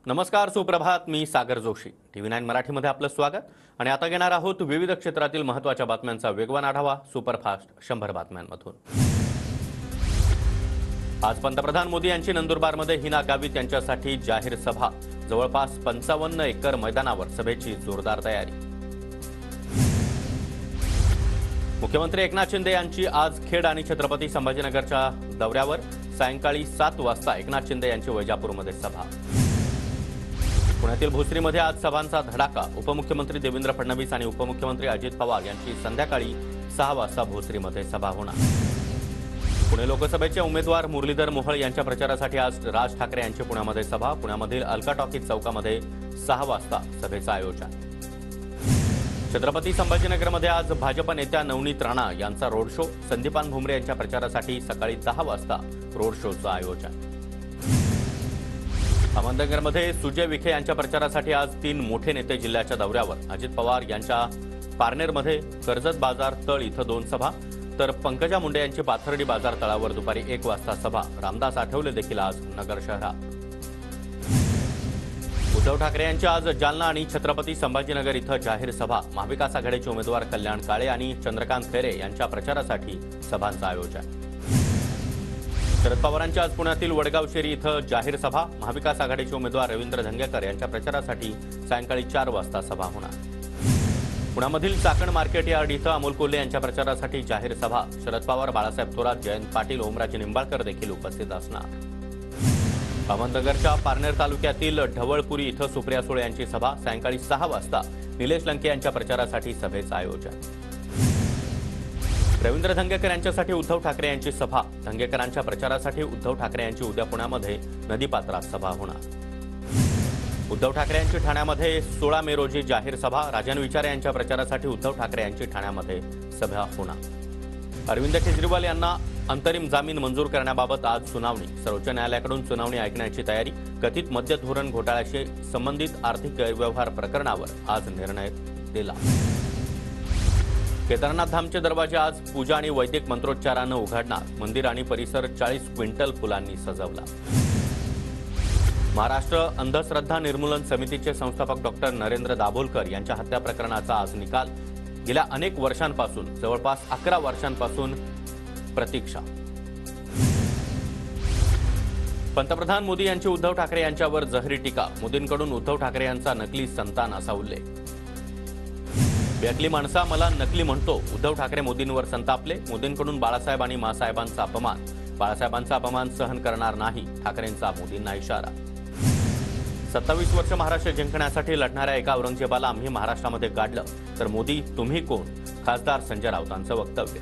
नमस्कार, सुप्रभात. मी सागर जोशी. TV9 मराठीमध्ये आपलं स्वागत. आणि आता घेणार आहोत विविध क्षेत्रातील महत्त्वाच्या बातम्यांचा वेगवान आढावा सुपरफास्ट 100 बातम्यांमधून. आज पंतप्रधान मोदी यांची नंदुरबारमध्ये हिना गावित यांच्यासाठी जाहीर सभा. जवळपास 55 एकर मैदानावर सभेची जोरदार तयारी. मुख्यमंत्री एकनाथ शिंदे यांची आज खेड आणि छत्रपती संभाजीनगरच्या दौऱ्यावर. सायंकाळी 7 वाजता एकनाथ शिंदे यांची वैजापूरमध्ये सभा. पुण्यातील भोसरीमध्ये आज सभांचा धडाका. उपमुख्यमंत्री देवेंद्र फडणवीस आणि उपमुख्यमंत्री अजित पवार यांची संध्याकाळी 6 वाजता भोसरीमध्ये सभा होणार. पुणे लोकसभेचे उमेदवार मुरलीधर मोहोळ यांच्या प्रचारासाठी आज राज ठाकरे यांची पुण्यामध्ये सभा. पुण्यामधील अलका टॉकीज चौकामध्ये 6 वाजता सभेचं आयोजन. छत्रपती संभाजीनगरमध्ये आज भाजप नेत्या नवनीत राणा यांचा रोड शो. संदीपान भुमरे यांच्या प्रचारासाठी सकाळी 10 वाजता रोड शोचं आयोजन. अहमदनगरमध्ये सुजय विखे यांच्या प्रचारासाठी आज 3 मोठे नेते जिल्ह्याच्या दौऱ्यावर. अजित पवार यांच्या पारनेरमध्ये, कर्जत बाजार तळ इथं 2 सभा, तर पंकजा मुंडे यांची पाथर्डी बाजार तळावर दुपारी 1 वाजता सभा. रामदास आठवले देखील आज नगर शहरात. उद्धव ठाकरे यांची आज जालना आणि छत्रपती संभाजीनगर इथं जाहीर सभा. महाविकास आघाडीचे उमेदवार कल्याण काळे आणि चंद्रकांत खैरे यांच्या प्रचारासाठी सभांचं आयोजन. शरद पवारांची आज पुण्यातील वडगाव शेरी इथं जाहीर सभा. महाविकास आघाडीचे उमेदवार रवींद्र धंगेकर यांच्या प्रचारासाठी सायंकाळी 4 वाजता सभा होणार. पुण्यामधील चाकण मार्केट यार्ड इथं अमोल कोल्हे यांच्या प्रचारासाठी जाहीर सभा. शरद पवार, बाळासाहेब थोरात, जयंत पाटील, ओमराजे निंबाळकर देखील उपस्थित असणार. अहमदनगरच्या पारनेर तालुक्यातील ढवळपुरी इथं सुप्रिया सुळे यांची सभा. सायंकाळी 6 वाजता निलेश लंके यांच्या प्रचारासाठी सभेचं आयोजन. रवींद्र धंगेकर यांच्यासाठी उद्धव ठाकरे यांची सभा. धंगेकरांच्या प्रचारासाठी उद्धव ठाकरे यांची उद्या पुण्यामध्ये नदीपात्रात सभा होणार. उद्धव ठाकरे यांची ठाण्यामध्ये 16 मे रोजी जाहीर सभा. राजन विचारे यांच्या प्रचारासाठी उद्धव ठाकरे यांची ठाण्यामध्ये सभा होणार. अरविंद केजरीवाल यांना अंतरिम जामीन मंजूर करण्याबाबत आज सुनावणी. सर्वोच्च न्यायालयाकडून सुनावणी ऐकण्याची तयारी. कथित मद्य धोरण घोटाळ्याशी संबंधित आर्थिक गैरव्यवहार प्रकरणावर आज निर्णय दिला. केदारनाथ धामचे दरवाजे आज पूजा आणि वैदिक मंत्रोच्चारानं उघडणार. मंदिर आणि परिसर 40 क्विंटल फुलांनी सजवला. महाराष्ट्र अंधश्रद्धा निर्मूलन समितीचे संस्थापक डॉक्टर नरेंद्र दाभोलकर यांच्या हत्या प्रकरणाचा आज निकाल. गेल्या अनेक वर्षांपासून, जवळपास 11 वर्षांपासून प्रतीक्षा. पंतप्रधान मोदी यांची उद्धव ठाकरे यांच्यावर जहरी टीका. मोदींकडून उद्धव ठाकरे यांचा नकली संतान असा उल्लेख. बेअकली माणसा मला नकली म्हणतो. उद्धव ठाकरे मोदींवर संतापले. मोदींकडून बाळासाहेब आणि मासाहेबांचा अपमान. बाळासाहेबांचा अपमान सहन करणार नाही, ठाकरेंचा मोदींना इशारा. 27 वर्ष महाराष्ट्र जिंकण्यासाठी लढणाऱ्या एका औरंगजेबाला आम्ही महाराष्ट्रामध्ये गाडलं तर मोदी तुम्ही कोण? खासदार संजय राऊतांचं वक्तव्य.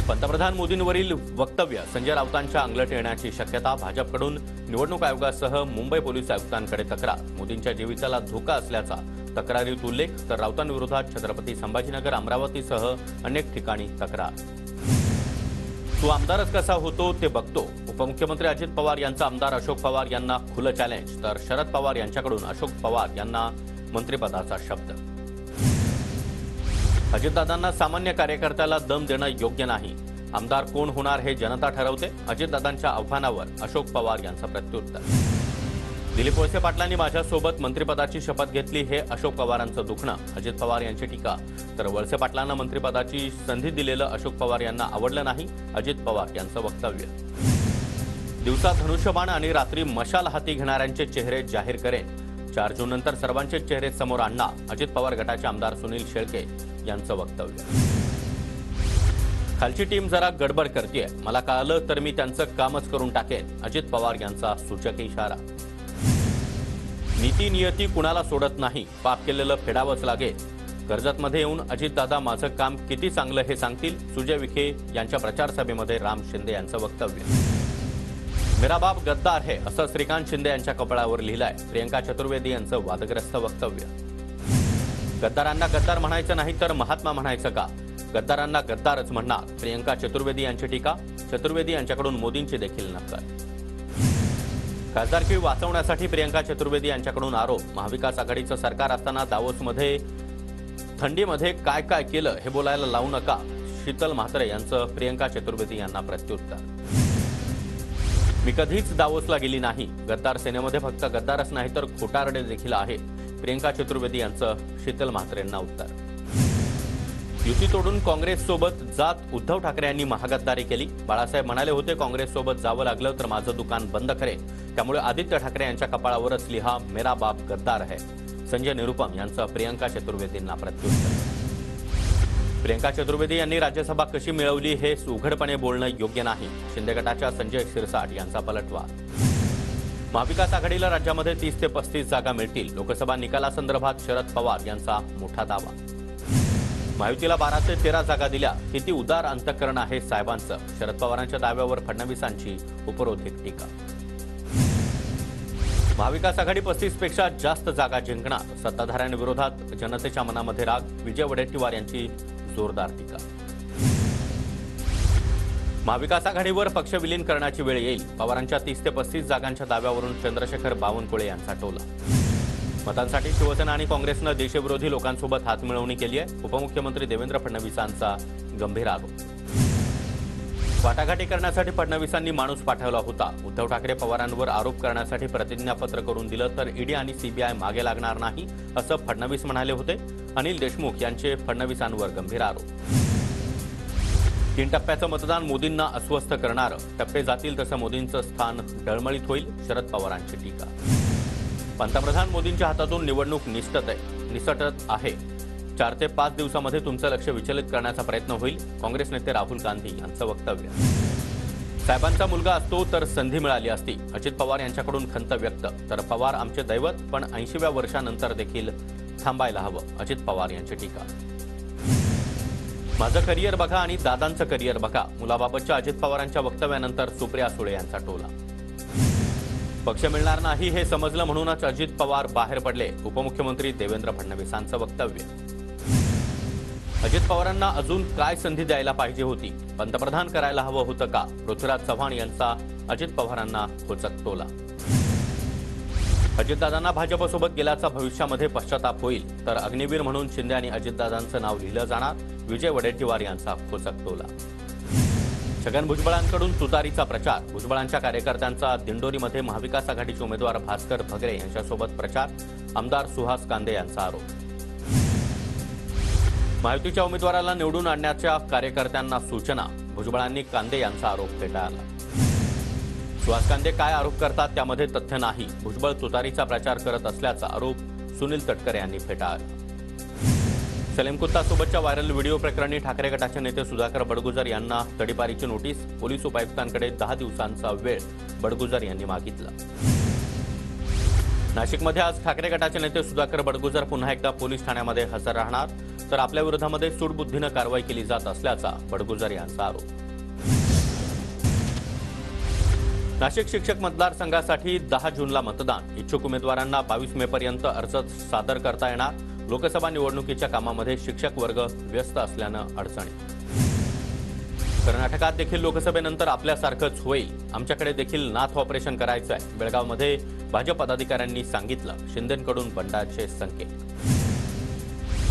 पंतप्रधान मोदींवरील वक्तव्य संजय राऊतांच्या अंगलट येण्याची शक्यता. भाजपकडून निवडणूक आयोगासह मुंबई पोलीस आयुक्तांकडे तक्रार. मोदींच्या जीविताला धोका असल्याचा तक्रारीत उल्लेख. तर राऊतांविरोधात छत्रपती संभाजीनगर, अमरावतीसह अनेक ठिकाणी तक्रार. तू आमदारच कसा होतो ते बघतो. उपमुख्यमंत्री अजित पवार यांचा आमदार अशोक पवार यांना खुलं चॅलेंज. तर शरद पवार यांच्याकडून अशोक पवार यांना मंत्रिपदाचा शब्द. अजितदादांना सामान्य कार्यकर्त्याला दम देणं योग्य नाही. आमदार कोण होणार हे जनता ठरवते. अजितदादांच्या आव्हानावर अशोक पवार यांचं प्रत्युत्तर. दिलीप वळसे पाटलांनी माझ्यासोबत मंत्रिपदाची शपथ घेतली हे अशोक पवारांचं दुखणं. अजित पवार यांची टीका. तर वळसे पाटलांना मंत्रिपदाची संधी दिलेलं अशोक पवार यांना आवडलं नाही, अजित पवार यांचं वक्तव्य. दिवसा धनुष्यबाण आणि रात्री मशाल हाती घेणाऱ्यांचे चेहरे जाहीर करेन. 4 जून नंतर सर्वांचे चेहरे समोर आणणार. अजित पवार गटाचे आमदार सुनील शेळके यांचं वक्तव्य. खालची टीम जरा गडबड करतेय. मला कळलं तर मी त्यांचं कामच करून टाकेन. अजित पवार यांचा सूचक इशारा. नीती नियती कुणाला सोडत नाही. पाप केलेलं फेडावंच लागेल. कर्जतमध्ये येऊन अजितदादा माझं काम किती चांगलं हे सांगतील. सुजय विखे यांच्या प्रचार सभेमध्ये राम शिंदे यांचं वक्तव्य. मेरा बाप गद्दार है असं श्रीकांत शिंदे यांच्या कपाळावर लिहिलंय. प्रियंका चतुर्वेदी यांचं वादग्रस्त वक्तव्य. गद्दारांना गद्दार म्हणायचं नाही तर महात्मा म्हणायचं का? गद्दारांना गद्दारच म्हणणार, प्रियंका चतुर्वेदी यांची टीका. चतुर्वेदी यांच्याकडून मोदींची देखील नक्कल. खासदारकी वाचवण्यासाठी प्रियंका चतुर्वेदी यांच्याकडून आरोप. महाविकास आघाडीचं सरकार असताना दावोसमध्ये थंडीमध्ये काय काय केलं हे बोलायला लावू नका. शीतल म्हात्रे यांचं प्रियंका चतुर्वेदी यांना प्रत्युत्तर. मी कधीच दावोसला गेली नाही. गद्दार सेनेमध्ये फक्त गद्दारच नाही तर खोटारडे देखील आहे. प्रियंका चतुर्वेदी यांचं शीतल म्हात्रेंना उत्तर. युती तोडून काँग्रेससोबत जात उद्धव ठाकरे यांनी महागद्दारी केली. बाळासाहेब म्हणाले होते काँग्रेससोबत जावं लागलं तर माझं दुकान बंद करेन. त्यामुळे आदित्य ठाकरे यांच्या कपाळावरच लिहा मेरा बाप गद्दार है. संजय निरुपम यांचं प्रियंका चतुर्वेदींना प्रत्युत्तर. प्रियंका चतुर्वेदी यांनी राज्यसभा कशी मिळवली हे उघडपणे बोलणं योग्य नाही. शिंदे गटाच्या संजय शिरसाट यांचा पलटवार. महाविकास आघाडीला राज्यामध्ये 30 ते 35 जागा मिळतील. लोकसभा निकालासंदर्भात शरद पवार यांचा मोठा दावा. महायुतीला 12 ते 13 जागा दिल्या. किती उदार अंतःकरण आहे साहेबांचं. शरद पवारांच्या दाव्यावर फडणवीसांची उपरोधिक टीका. महाविकास आघाडी 35 पेक्षा जास्त जागा जिंकणार. सत्ताधाऱ्यांविरोधात जनतेच्या मनामध्ये राग. विजय वडेट्टीवार यांची जोरदार टीका. महाविकास आघाडीवर पक्ष विलीन करण्याची वेळ येईल. पवारांच्या 30 ते 35 जागांच्या दाव्यावरून चंद्रशेखर बावनकुळे यांचा टोला. मतांसाठी शिवसेना आणि काँग्रेसनं देशविरोधी लोकांसोबत हातमिळवणी केली आहे. उपमुख्यमंत्री देवेंद्र फडणवीसांचा गंभीर आरोप. वाटाघाटी करण्यासाठी फडणवीसांनी माणूस पाठवला होता. उद्धव ठाकरे पवारांवर आरोप करण्यासाठी प्रतिज्ञापत्र करून दिलं तर ईडी आणि सीबीआय मागे लागणार नाही असं फडणवीस म्हणाले होते. अनिल देशमुख यांचे फडणवीसांवर गंभीर आरोप. 3 टप्प्याचं मतदान मोदींना अस्वस्थ करणारं. टप्पे जातील तसं मोदींचं स्थान डळमळीत होईल. शरद पवारांची टीका. पंतप्रधान मोदींच्या हातातून निवडणूक निसटत आहे. 4 ते 5 दिवसामध्ये तुमचं लक्ष विचलित करण्याचा प्रयत्न होईल. काँग्रेस नेते राहुल गांधी यांचं वक्तव्य. साहेबांचा मुलगा असतो तर संधी मिळाली असती. अजित पवार यांच्याकडून खंत व्यक्त. तर पवार आमचे दैवत पण 80व्या वर्षानंतर देखील थांबायला हवं. अजित पवार यांची टीका. माझं करिअर बघा आणि दादांचं करिअर बघा. मुलाबाबतच्या अजित पवारांच्या वक्तव्यानंतर सुप्रिया सुळे यांचा टोला. पक्ष मिळणार नाही हे समजलं म्हणूनच अजित पवार बाहेर पडले. उपमुख्यमंत्री देवेंद्र फडणवीसांचं वक्तव्य. अजित पवारांना अजून काय संधी द्यायला पाहिजे होती. पंतप्रधान करायला हवं होतं का. पृथ्वीराज चव्हाण यांचा अजित पवारांना खोचक टोला. अजितदादांना भाजपसोबत गेल्याचा भविष्यामध्ये पश्चाताप होईल. तर अग्निवीर म्हणून शिंदे आणि अजितदादांचं नाव लिहिलं जाणार. विजय वडेट्टीवार यांचा खोचक टोला. छगन भुजबळांकडून तुतारीचा प्रचार. भुजबळांच्या कार्यकर्त्यांचा दिंडोरीमध्ये महाविकास आघाडीचे उमेदवार भास्कर भगरे यांच्यासोबत प्रचार. आमदार सुहास कांदे यांचा आरोप. महायुतीच्या उमेदवाराला निवडून आणण्याच्या कार्यकर्त्यांना सूचना. भुजबळांनी कांदे यांचा आरोप फेटाळला. सुहास कांदे काय आरोप करतात त्यामध्ये तथ्य नाही. भुजबळ तुतारीचा प्रचार करत असल्याचा आरोप सुनील तटकरे यांनी फेटाळला. सलीम कुत्तासोबतच्या व्हायरल व्हिडिओ प्रकरणी ठाकरे गटाचे नेते सुधाकर बडगुजर यांना तडीपारीची नोटीस. पोलीस उपायुक्तांकडे 10 दिवसांचा वेळ बडगुजर यांनी मागितला. नाशिकमध्ये आज ठाकरे गटाचे नेते सुधाकर बडगुजर पुन्हा एकदा पोलीस ठाण्यामध्ये हजर राहणार. तर आपल्या विरोधामध्ये सूडबुद्धीनं कारवाई केली जात असल्याचा बडगुजर यांचा आरोप. नाशिक शिक्षक मतदारसंघासाठी 10 जूनला मतदान. इच्छुक उमेदवारांना 22 मेपर्यंत अर्ज सादर करता येणार. लोकसभा निवडणुकीच्या कामामध्ये शिक्षक वर्ग व्यस्त असल्यानं अडचणी. कर्नाटकात देखील लोकसभेनंतर आपल्यासारखंच होईल. आमच्याकडे देखील नाथ ऑपरेशन करायचं आहे. बेळगावमध्ये भाजप पदाधिकाऱ्यांनी सांगितलं. शिंदेंकडून बंडाचे संकेत.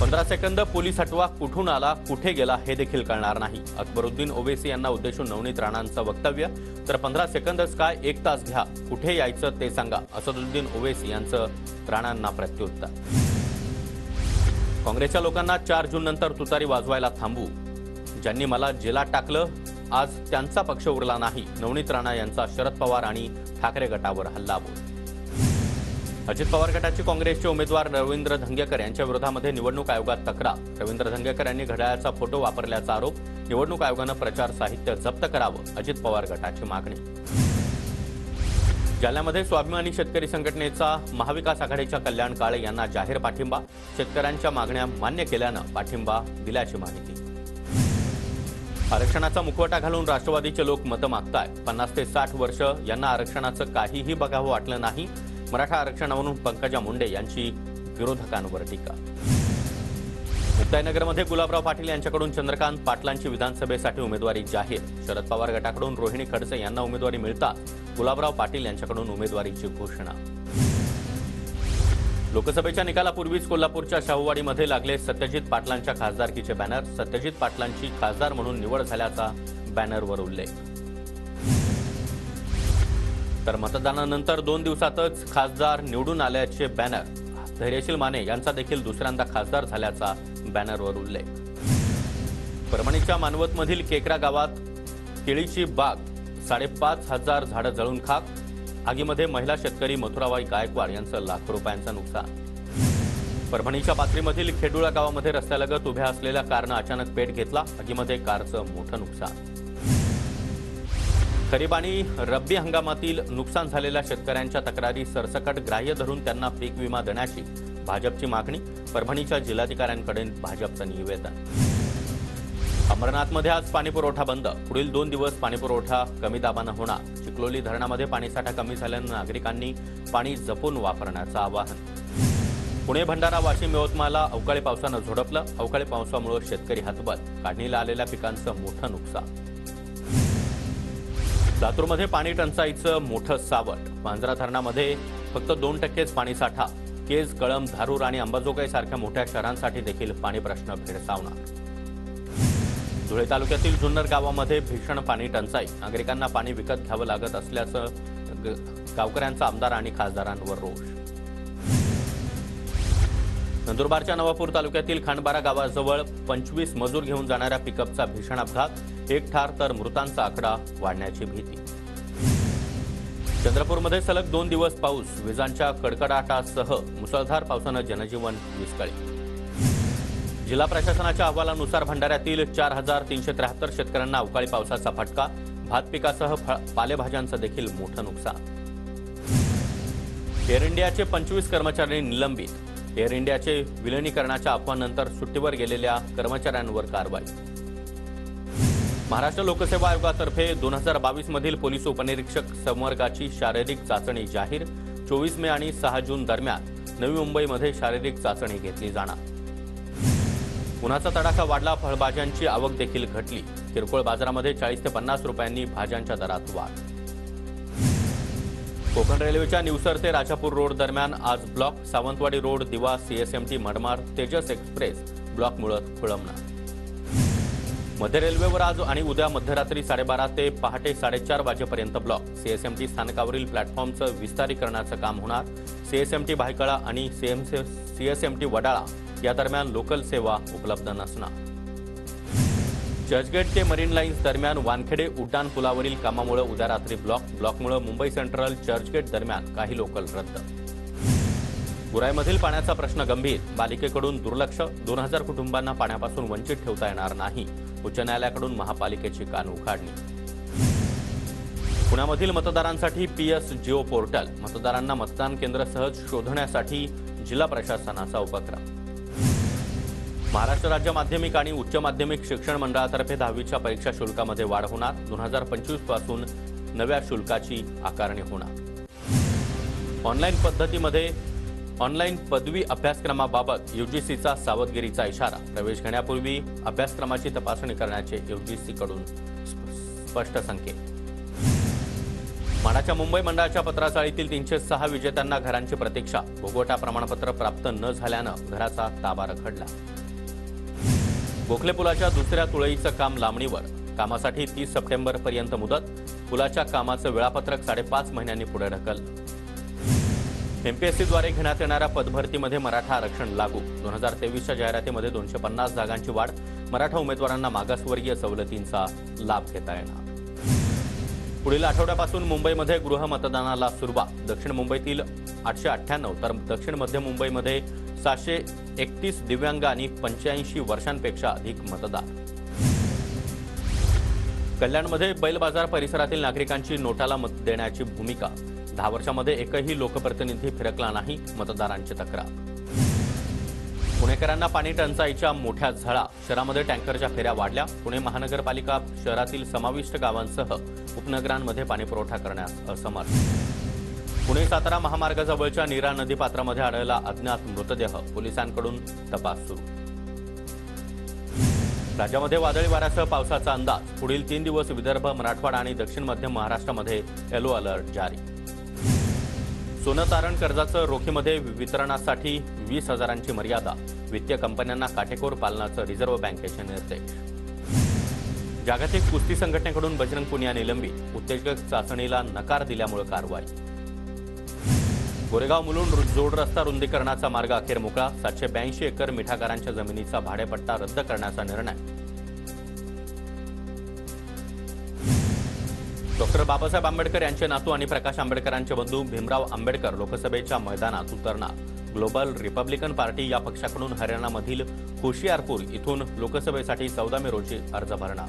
15 सेकंद पोलीस हटवा. कुठून आला कुठे गेला हे देखील कळणार नाही. अकबरुद्दीन ओवेसी यांना उद्देशून नवनीत राणांचं वक्तव्य. तर 15 सेकंदच काय 1 तास घ्या. कुठे यायचं ते सांगा. असदुद्दीन ओवेसी यांचं राणांना प्रत्युत्तर. काँग्रेसच्या लोकांना 4 जून नंतर तुतारी वाजवायला थांबू. ज्यांनी मला जेलात टाकलं आज त्यांचा पक्ष उरला नाही. नवनीत राणा यांचा शरद पवार आणि ठाकरे गटावर हल्लाबोल. अजित पवार गटाचे काँग्रेसचे उमेदवार रवींद्र धंगेकर यांच्या विरोधामध्ये निवडणूक आयोगात तक्रार. रवींद्र धंगेकर यांनी घड्याळाचा फोटो वापरल्याचा आरोप. निवडणूक आयोगानं प्रचार साहित्य जप्त करावं. अजित पवार गटाची मागणी. जालन्यामध्ये स्वाभिमानी शेतकरी संघटनेचा महाविकास आघाडीच्या कल्याण काळे यांना जाहीर पाठिंबा. शेतकऱ्यांच्या मागण्या मान्य केल्यानं पाठिंबा दिल्याची माहिती. आरक्षणाचा मुखवटा घालून राष्ट्रवादीचे लोक मतं मागतायत. 50 ते 60 वर्ष यांना आरक्षणाचं काहीही बघावं वाटलं नाही. मराठा आरक्षणावरून पंकजा मुंडे यांची विरोधकांवर टीका. मुक्ताईनगरमध्ये गुलाबराव पाटील यांच्याकडून चंद्रकांत पाटलांची विधानसभेसाठी उमेदवारी जाहीर. शरद पवार गटाकडून रोहिणी खडसे यांना उमेदवारी मिळताच गुलाबराव पाटील यांच्याकडून उमेदवारीची घोषणा. लोकसभेच्या निकालापूर्वीच कोल्हापूरच्या शाहूवाडीमध्ये लागले सत्यजित पाटलांच्या खासदारकीचे बॅनर. सत्यजित पाटलांची खासदार म्हणून निवड झाल्याचा बॅनरवर उल्लेख. तर मतदानानंतर 2 दिवसातच खासदार निवडून आल्याचे बॅनर. धैर्यशील माने यांचा देखील दुसऱ्यांदा खासदार झाल्याचा बॅनरवर उल्लेख. परभणीच्या मानवतमधील केकरा गावात केळीची बाग, 5,500 झाडं जळून खाक. आगीमध्ये महिला शेतकरी मथुराबाई गायकवाड यांचं लाखो रुपयांचं नुकसान. परभणीच्या पाथरीमधील खेडुळा गावामध्ये रस्त्यालगत उभ्या असलेल्या कारनं अचानक पेट घेतला. आगीमध्ये कारचं मोठं नुकसान. खरीप आणि रब्बी हंगामातील नुकसान झालेल्या शेतकऱ्यांच्या तक्रारी सरसकट ग्राह्य धरून त्यांना पीक विमा देण्याची भाजपची मागणी. परभणीच्या जिल्हाधिकाऱ्यांकडे भाजपचं निवेदन. अमरनाथमध्ये आज पाणीपुरवठा बंद. पुढील 2 दिवस पाणीपुरवठा कमी दाबानं होणार. चिखलोली धरणामध्ये पाणीसाठा कमी झाल्यानं नागरिकांनी पाणी जपून वापरण्याचं आवाहन. पुणे, भंडारा, वाशिम, यवतमाळला अवकाळी पावसानं झोडपलं. अवकाळी पावसामुळे शेतकरी हतबल. काढणीला आलेल्या पिकांचं मोठं नुकसान. लातूरमध्ये पाणी टंचाईचं मोठं सावट. मांजरा धरणामध्ये फक्त 2%च पाणीसाठा. केज, कळंब, धारूर आणि अंबाजोगाई सारख्या मोठ्या शहरांसाठी देखील पाणी प्रश्न भेडसावणार. धुळे तालुक्यातील जुन्नर गावामध्ये भीषण पाणी टंचाई. नागरिकांना पाणी विकत घ्यावं लागत असल्याचं गावकऱ्यांचा आमदार आणि खासदारांवर रोष. नंदुरबारच्या नवापूर तालुक्यातील खांडबारा गावाजवळ 25 मजूर घेऊन जाणाऱ्या पिकअपचा भीषण अपघात. 1 ठार तर मृतांचा आकडा वाढण्याची भीती. चंद्रपूरमध्ये सलग 2 दिवस पाऊस. विजांच्या कडकडाटासह मुसळधार पावसानं जनजीवन विस्कळीत. जिल्हा प्रशासनाच्या अहवालानुसार भंडाऱ्यातील 4,373 शेतकऱ्यांना अवकाळी पावसाचा फटका. भात पिकासह पालेभाज्यांचं देखील मोठं नुकसान. एअर इंडियाचे 25 कर्मचारी निलंबित. एअर इंडियाचे विलिनीकरणाच्या अफवांनंतर सुट्टीवर गेलेल्या कर्मचाऱ्यांवर कारवाई. महाराष्ट्र लोकसेवा आयोगातर्फे 2022 मधील पोलीस उपनिरीक्षक संवर्गाची शारीरिक चाचणी जाहीर. 24 मे आणि 6 जून दरम्यान नवी मुंबईमध्ये शारीरिक चाचणी घेतली जाणार. उन्हाचा तडाखा वाढला. फळभाज्यांची आवक देखील घटली. किरकोळ बाजारामध्ये 40 ते 50 रुपयांनी भाज्यांच्या दरात वाढ. कोकण रेल्वेच्या निवसर ते राजापूर रोड दरम्यान आज ब्लॉक. सावंतवाडी रोड, दिवा, सीएसएमटी, मडमार, तेजस एक्सप्रेस ब्लॉकमुळे खोळंबणार. मध्य रेल्वेवर आज आणि उद्या मध्यरात्री 12:30 ते पहाटे 4:30 वाजेपर्यंत ब्लॉक. सीएसएमटी स्थानकावरील प्लॅटफॉर्मचं विस्तारीकरणाचं काम होणार. सीएसएमटी भायखळा आणि सीएसएमटी वडाळा या दरम्यान लोकल सेवा उपलब्ध नसणार. चर्चगेट ते मरीन लाईन्स दरम्यान वानखेडे उड्डाण पुलावरील कामामुळे उद्या रात्री ब्लॉकमुळे मुंबई सेंट्रल चर्चगेट दरम्यान काही लोकल रद्द. बुराईमधील पाण्याचा प्रश्न गंभीर. पालिकेकडून दुर्लक्ष. 2000 कुटुंबांना पाण्यापासून वंचित ठेवता येणार नाही. उच्च न्यायालयाकडून महापालिकेची कान उघाडणी. पुण्यामधील मतदारांसाठी PS जिओ पोर्टल. मतदारांना मतदान केंद्र सहज शोधण्यासाठी जिल्हा प्रशासनाचा उपक्रम. महाराष्ट्र राज्य माध्यमिक आणि उच्च माध्यमिक शिक्षण मंडळातर्फे 10वीच्या परीक्षा शुल्कामध्ये वाढ होणार. 2025 पासून नव्या शुल्काची आकारणी होणार. ऑनलाईन पदवी अभ्यासक्रमाबाबत UGCचा सावधगिरीचा इशारा. प्रवेश घेण्यापूर्वी अभ्यासक्रमाची तपासणी करण्याचे UGCकडून स्पष्ट संकेत. माडाच्या मुंबई मंडळाच्या पत्राचाळीतील 306 विजेत्यांना घरांची प्रतीक्षा. भोगवटा प्रमाणपत्र प्राप्त न झाल्यानं घराचा ताबा रखडला. गोखले पुलाच्या दुसऱ्या तुळईचं काम लांबणीवर. कामासाठी 30 सप्टेंबरपर्यंत मुदत. पुलाच्या कामाचं वेळापत्रक 5.5 महिन्यांनी पुढे ढकललं. MPSCद्वारे घेण्यात येणाऱ्या पदभरतीमध्ये मराठा आरक्षण लागू. 2023च्या जाहिरातीमध्ये 250 जागांची वाढ. मराठा उमेदवारांना मागासवर्गीय सवलतींचा लाभ घेता येणार. पुढील आठवड्यापासून मुंबईमध्ये गृहमतदानाला सुरुवात. दक्षिण मुंबईतील 898 तर दक्षिण मध्य मुंबईमध्ये 731 दिव्यांग आणि 85 वर्षांपेक्षा अधिक मतदार. कल्याणमध्ये बैल बाजार परिसरातील नागरिकांची नोटाला मत देण्याची भूमिका. 10 वर्षांमध्ये एकही लोकप्रतिनिधी फिरकला नाही. मतदारांची तक्रार. पुणेकरांना पाणी टंचाईच्या मोठ्या झळा. शहरामध्ये टँकरच्या फेऱ्या वाढल्या. पुणे महानगरपालिका शहरातील समाविष्ट गावांसह उपनगरांमध्ये पाणीपुरवठा करण्यास असमर्थ. पुणे सातारा महामार्गाजवळच्या नीरा नदीपात्रामध्ये आढळला अज्ञात मृतदेह. पोलिसांकडून तपास सुरू. राज्यामध्ये वादळी वाऱ्यासह पावसाचा अंदाज. पुढील 3 दिवस विदर्भ, मराठवाडा आणि दक्षिण मध्य महाराष्ट्रामध्ये येलो अलर्ट जारी. सोनं तारण कर्जाचं रोखीमध्ये वितरणासाठी 20,000ची मर्यादा. वित्तीय कंपन्यांना काटेकोर पालनाचं रिझर्व्ह बँकेचे निर्देश. जागतिक कुस्ती संघटनेकडून बजरंग पुनिया निलंबित, उत्तेजक चाचणीला नकार दिल्यामुळे कारवाई. गोरेगाव मुलुंड जोड रस्ता रुंदीकरणाचा मार्ग अखेर मोकळा. 782 एकर मिठागरांच्या जमिनीचा भाडेपट्टा रद्द करण्याचा निर्णय. डॉक्टर बाबासाहेब आंबेडकर यांचे नातू आणि प्रकाश आंबेडकरांचे बंधू भीमराव आंबेडकर लोकसभेच्या मैदानात उतरणार. ग्लोबल रिपब्लिकन पार्टी या पक्षाकडून हरियाणामधील होशियारपूर इथून लोकसभेसाठी 14 मे रोजी अर्ज भरणार.